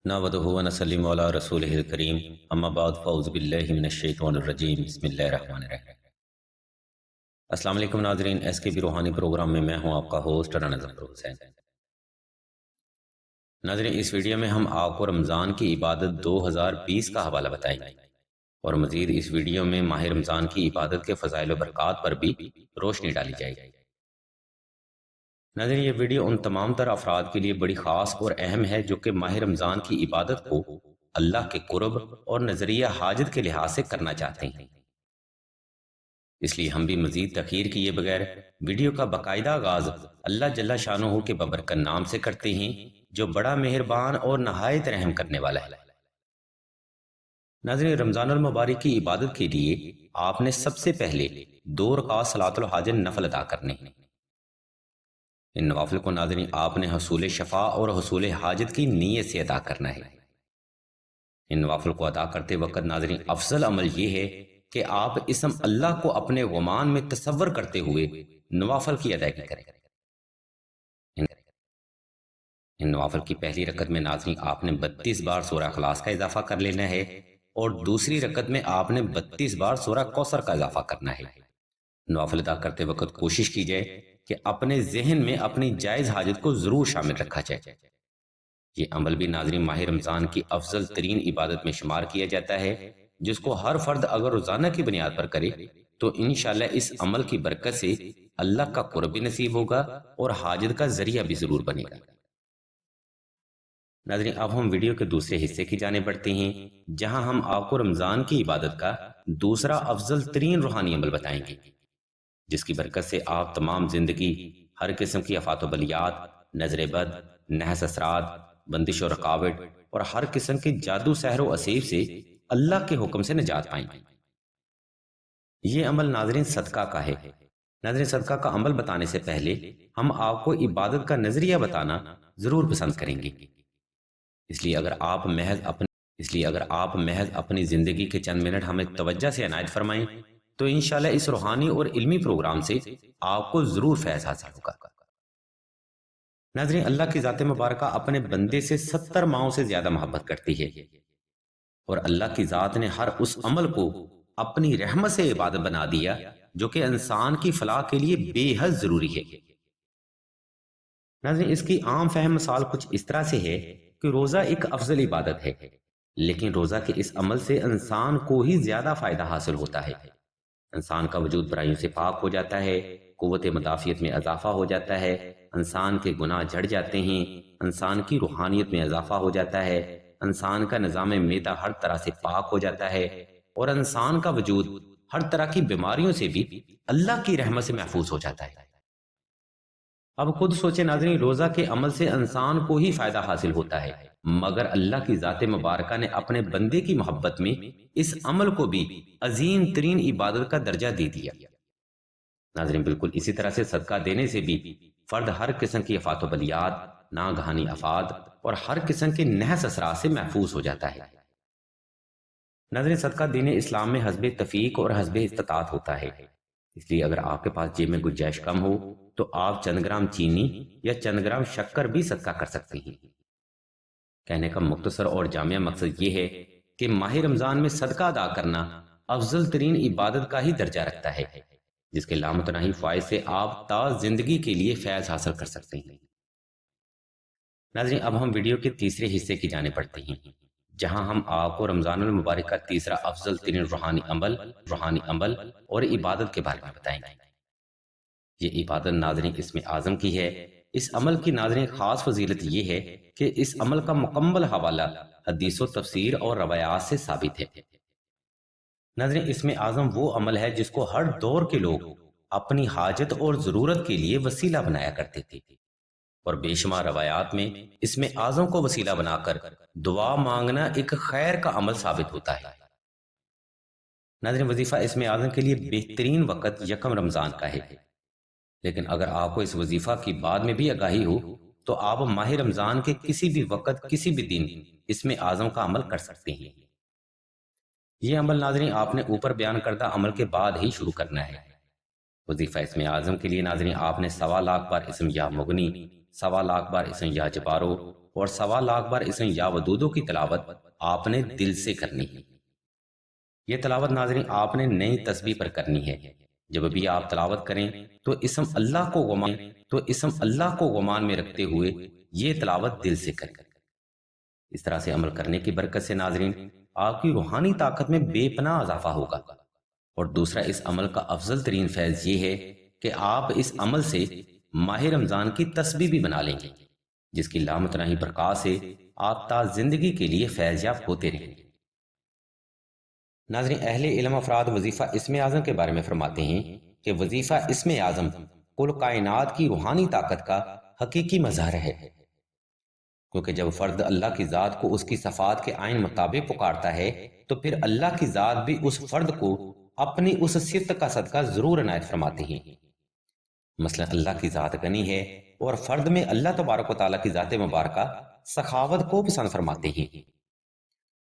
نحمدہ و نسلم علی رسولہ الکریم اما بعد فاعوذ باللہ من الشیطان الرجیم بسم اللہ الرحمن الرحیم۔ السلام علیکم ناظرین، ایس کے بی روحانی پروگرام میں میں ہوں آپ کا ہوسٹ رانا ظفر حسین۔ ناظرین، اس ویڈیو میں ہم آپ کو رمضان کی عبادت 2020 کا حوالہ بتائیں گے اور مزید اس ویڈیو میں ماہ رمضان کی عبادت کے فضائل و برکات پر بھی روشنی ڈالی جائے گی۔ ناظرین، یہ ویڈیو ان تمام تر افراد کے لیے بڑی خاص اور اہم ہے جو کہ ماہ رمضان کی عبادت کو اللہ کے قرب اور نظریہ حاجت کے لحاظ سے کرنا چاہتے ہیں۔ اس لیے ہم بھی مزید تاخیر کیے بغیر ویڈیو کا باقاعدہ آغاز اللہ جل شانہ کے بابرکت نام سے کرتے ہیں جو بڑا مہربان اور نہایت رحم کرنے والا ہے۔ ناظرین، رمضان المبارک کی عبادت کے لیے آپ نے سب سے پہلے 2 رکعت صلاۃ الحاجت نفل ادا کرنے ہیں۔ ان نوافل کو ناظرین آپ نے حصول شفا اور حصول حاجت کی نیت سے ادا کرنا ہے۔ ان نوافل کو ادا کرتے وقت ناظرین افضل عمل یہ ہے کہ آپ اسم اللہ کو اپنے گمان میں تصور کرتے ہوئے نوافل کی ادائیگی کریں۔ ان نوافل کی پہلی رکعت میں ناظرین آپ نے 32 بار سورہ اخلاص کا اضافہ کر لینا ہے اور دوسری رکعت میں آپ نے 32 بار سورہ کوثر کا اضافہ کرنا ہے۔ نوافل ادا کرتے وقت کوشش کی جائے کہ اپنے ذہن میں اپنی جائز حاجت کو ضرور شامل رکھا جائے۔ یہ عمل بھی ناظرین ماہ رمضان کی افضل ترین عبادت میں شمار کیا جاتا ہے، جس کو ہر فرد اگر روزانہ کی بنیاد پر کرے تو انشاءاللہ اس عمل کی برکت سے اللہ کا قرب بھی نصیب ہوگا اور حاجت کا ذریعہ بھی ضرور بنے گا۔ ناظرین، اب ہم ویڈیو کے دوسرے حصے کی جانب بڑھتے ہیں جہاں ہم آپ کو رمضان کی عبادت کا دوسرا افضل ترین روحانی عمل بتائیں گے، جس کی برکت سے آپ تمام زندگی ہر قسم کی آفات و بلیات، نظر بد، نحس اثرات، بندش و رکاوٹ اور ہر قسم کے جادو سحر و اسیب سے اللہ کے حکم سے نجات پائیں گے۔ یہ عمل ناظرین صدقہ کا ہے۔ ناظرین، صدقہ کا عمل بتانے سے پہلے ہم آپ کو عبادت کا نظریہ بتانا ضرور پسند کریں گے، اس لیے اگر آپ محض اپنی زندگی کے چند منٹ ہمیں توجہ سے عنایت فرمائیں تو انشاءاللہ اس روحانی اور علمی پروگرام سے آپ کو ضرور فیض حاصل ہوگا۔ ناظرین، اللہ کی ذات مبارکہ اپنے بندے سے 70 ماؤں سے زیادہ محبت کرتی ہے اور اللہ کی ذات نے ہر اس عمل کو اپنی رحمت سے عبادت بنا دیا جو کہ انسان کی فلاح کے لیے بے حد ضروری ہے۔ ناظرین، اس کی عام فہم مثال کچھ اس طرح سے ہے کہ روزہ ایک افضل عبادت ہے، لیکن روزہ کے اس عمل سے انسان کو ہی زیادہ فائدہ حاصل ہوتا ہے۔ انسان کا وجود برائیوں سے پاک ہو جاتا ہے، قوت مدافعت میں اضافہ ہو جاتا ہے، انسان کے گناہ جھڑ جاتے ہیں، انسان کی روحانیت میں اضافہ ہو جاتا ہے، انسان کا نظام معدہ ہر طرح سے پاک ہو جاتا ہے اور انسان کا وجود ہر طرح کی بیماریوں سے بھی اللہ کی رحمت سے محفوظ ہو جاتا ہے۔ اب خود سوچیں ناظرین، روزہ کے عمل سے انسان کو ہی فائدہ حاصل ہوتا ہے، مگر اللہ کی ذات مبارکہ نے اپنے بندے کی محبت میں اس عمل کو بھی عظیم ترین عبادت کا درجہ دے دیا۔ ناظرین، بالکل اسی طرح سے صدقہ دینے سے بھی فرد ہر قسم کی آفات و بلیات، ناگہانی آفات اور ہر قسم کے نحس اثرات سے محفوظ ہو جاتا ہے۔ ناظرین، صدقہ دینے اسلام میں حسب تفیق اور حسب استطاعت ہوتا ہے، اس لیے اگر آپ کے پاس جیب میں گنجائش کم ہو تو آپ چند گرام چینی یا چند گرام شکر بھی صدقہ کر سکتے ہیں۔ کہنے کا مختصر اور جامع مقصد یہ ہے کہ ماہ رمضان میں صدقہ ادا کرنا افضل ترین عبادت کا ہی درجہ رکھتا ہے، جس کے لامتناہی فائد سے آپ تا زندگی کے لیے فیض حاصل کر سکتے ہیں۔ ناظرین، اب ہم ویڈیو کے تیسرے حصے کی جانب بڑھتے ہیں جہاں ہم آپ کو رمضان المبارک کا تیسرا افضل ترین روحانی عمل اور عبادت کے بارے میں بتائیں گے۔ یہ عبادت ناظرین اسم اعظم کی ہے۔ اس عمل کی ناظرین خاص فضیلت یہ ہے کہ اس عمل کا مکمل حوالہ حدیث و تفسیر اور روایات سے ثابت ہے۔ ناظرین، اسم اعظم وہ عمل ہے جس کو ہر دور کے لوگ اپنی حاجت اور ضرورت کے لیے وسیلہ بنایا کرتے تھے اور بے شمار روایات میں اسم اعظم کو وسیلہ بنا کر دعا مانگنا ایک خیر کا عمل ثابت ہوتا ہے۔ ناظرین، وظیفہ اسم اعظم کے لیے بہترین وقت یکم رمضان کا ہے، لیکن اگر آپ کو اس وظیفہ کی بعد میں بھی آگاہی ہو تو آپ ماہ رمضان کے کسی بھی وقت کسی بھی دن اسم اعظم کا عمل کر سکتے ہیں۔ یہ عمل ناظرین آپ نے اوپر بیان کردہ عمل کے بعد ہی شروع کرنا ہے۔ وظیفہ اسم اعظم کے لیے ناظرین آپ نے 1.25 لاکھ بار اسم یا مغنی، 1.25 لاکھ بار اسم یا جبارو اور 1.25 بار اسم یا ودودو کی تلاوت آپ نے دل سے کرنی ہے۔ یہ تلاوت ناظرین آپ نے نئی تسبیح پر کرنی ہے۔ جب بھی آپ تلاوت کریں تو اسم اللہ کو گمان میں رکھتے ہوئے یہ تلاوت دل سے کریں۔ اس طرح سے عمل کرنے کی برکت سے ناظرین آپ کی روحانی طاقت میں بے پناہ اضافہ ہوگا۔ اور دوسرا اس عمل کا افضل ترین فیض یہ ہے کہ آپ اس عمل سے ماہ رمضان کی تسبیح بھی بنا لیں گے، جس کی لامتناہی برکات سے آپ تا زندگی کے لیے فیض یاب ہوتے رہیں گے۔ ناظرین، اہل علم افراد وظیفہ اسم اعظم کے بارے میں فرماتے ہیں کہ وظیفہ اسم اعظم کل کائنات کی روحانی طاقت کا حقیقی مظہر ہے، کیونکہ جب فرد اللہ کی ذات کو اس کی صفات کے عین مطابق پکارتا ہے تو پھر اللہ کی ذات بھی اس فرد کو اپنی اس صفت کا صدقہ ضرور عنایت فرماتی ہیں۔ مثلا اللہ کی ذات غنی ہے اور فرد میں اللہ تبارک و تعالیٰ کی ذات مبارکہ سخاوت کو پسند فرماتے ہیں۔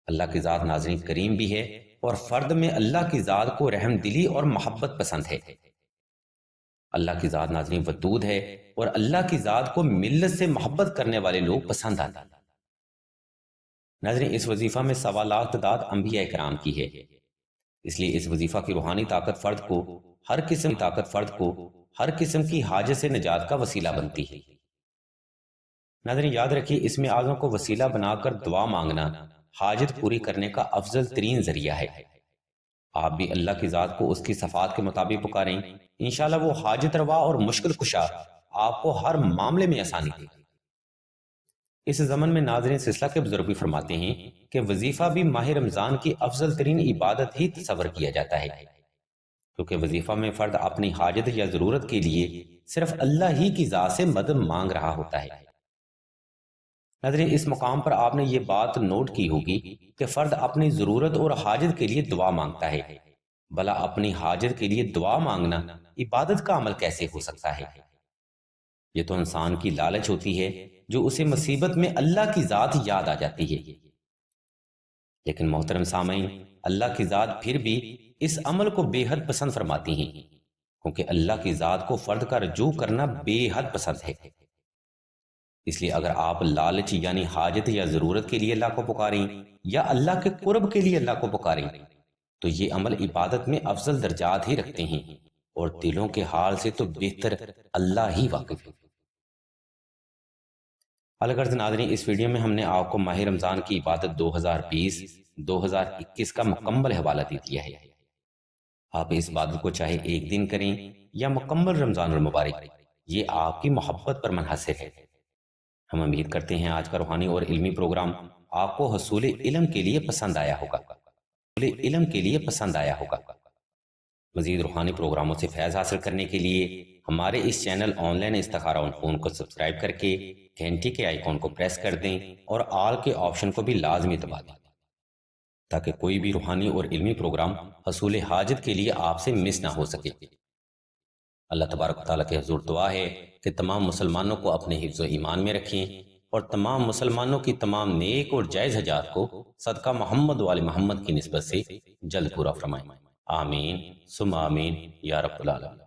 اللہ کی ذات ناظرین کریم بھی ہے اور فرد میں اللہ کی ذات کو رحم دلی اور محبت پسند ہے۔ اللہ کی ذات ناظرین ودود ہے اور اللہ کی ذات کو ملت سے محبت کرنے والے لوگ پسند آتے ہیں۔ ناظرین، اس وظیفہ میں 1.25 لاکھ تعداد انبیاء کرام کی ہے، اس لیے اس وظیفہ کی روحانی طاقت فرد کو ہر قسم کی حاجت سے نجات کا وسیلہ بنتی ہے۔ ناظرین یاد رکھیے، اسم اعظم کو وسیلہ بنا کر دعا مانگنا حاجت پوری کرنے کا افضل ترین ذریعہ ہے۔ آپ بھی اللہ کی ذات کو اس کی صفات کے مطابق پکاریں، انشاءاللہ وہ حاجت روا اور مشکل کشا آپ کو ہر معاملے میں آسانی دے گا۔ اس زمن میں ناظرین سلسلہ کے بزرگ بھی فرماتے ہیں کہ وظیفہ بھی ماہ رمضان کی افضل ترین عبادت ہی تصور کیا جاتا ہے، کیونکہ وظیفہ میں فرد اپنی حاجت یا ضرورت کے لیے صرف اللہ ہی کی ذات سے مدد مانگ رہا ہوتا ہے۔ ناظرین، اس مقام پر آپ نے یہ بات نوٹ کی ہوگی کہ فرد اپنی ضرورت اور حاجت کے لیے دعا مانگتا ہے، بھلا اپنی حاجت کے لیے دعا مانگنا عبادت کا عمل کیسے ہو سکتا ہے؟ یہ تو انسان کی لالچ ہوتی ہے جو اسے مصیبت میں اللہ کی ذات یاد آ جاتی ہے۔ لیکن محترم سامعین، اللہ کی ذات پھر بھی اس عمل کو بے حد پسند فرماتی ہیں، کیونکہ اللہ کی ذات کو فرد کا رجوع کرنا بے حد پسند ہے۔ اس لیے اگر آپ لالچ یعنی حاجت یا ضرورت کے لیے اللہ کو پکاریں یا اللہ کے قرب کے لیے اللہ کو پکاریں تو یہ عمل عبادت میں افضل درجات ہی رکھتے ہیں، اور دلوں کے حال سے تو بہتر اللہ ہی واقف ہے۔ الغرض ناظرین، اس ویڈیو میں ہم نے آپ کو ماہ رمضان کی عبادت 2020-2021 کا مکمل حوالہ دے دیا ہے۔ آپ اس عبادت کو چاہے ایک دن کریں یا مکمل رمضان المبارک، یہ آپ کی محبت پر منحصر ہے۔ ہم امید کرتے ہیں آج کا روحانی اور علمی پروگرام آپ کو حصول علم کے لیے پسند آیا ہوگا۔ مزید روحانی پروگراموں سے فیض حاصل کرنے کے لیے ہمارے اس چینل آن لائن استخارہ آن فون کو سبسکرائب کر کے گھنٹی کے آئیکن کو پریس کر دیں اور آل کے آپشن کو بھی لازمی دبا دیں، تاکہ کوئی بھی روحانی اور علمی پروگرام حصول حاجت کے لیے آپ سے مس نہ ہو سکے۔ اللہ تبارک و تعالیٰ کے حضور دعا ہے کہ تمام مسلمانوں کو اپنے حفظ و ایمان میں رکھیں اور تمام مسلمانوں کی تمام نیک اور جائز حاجات کو صدقہ محمد و آل محمد کی نسبت سے جلد پورا فرمائیں۔ آمین ثم آمین یا رب العالمین۔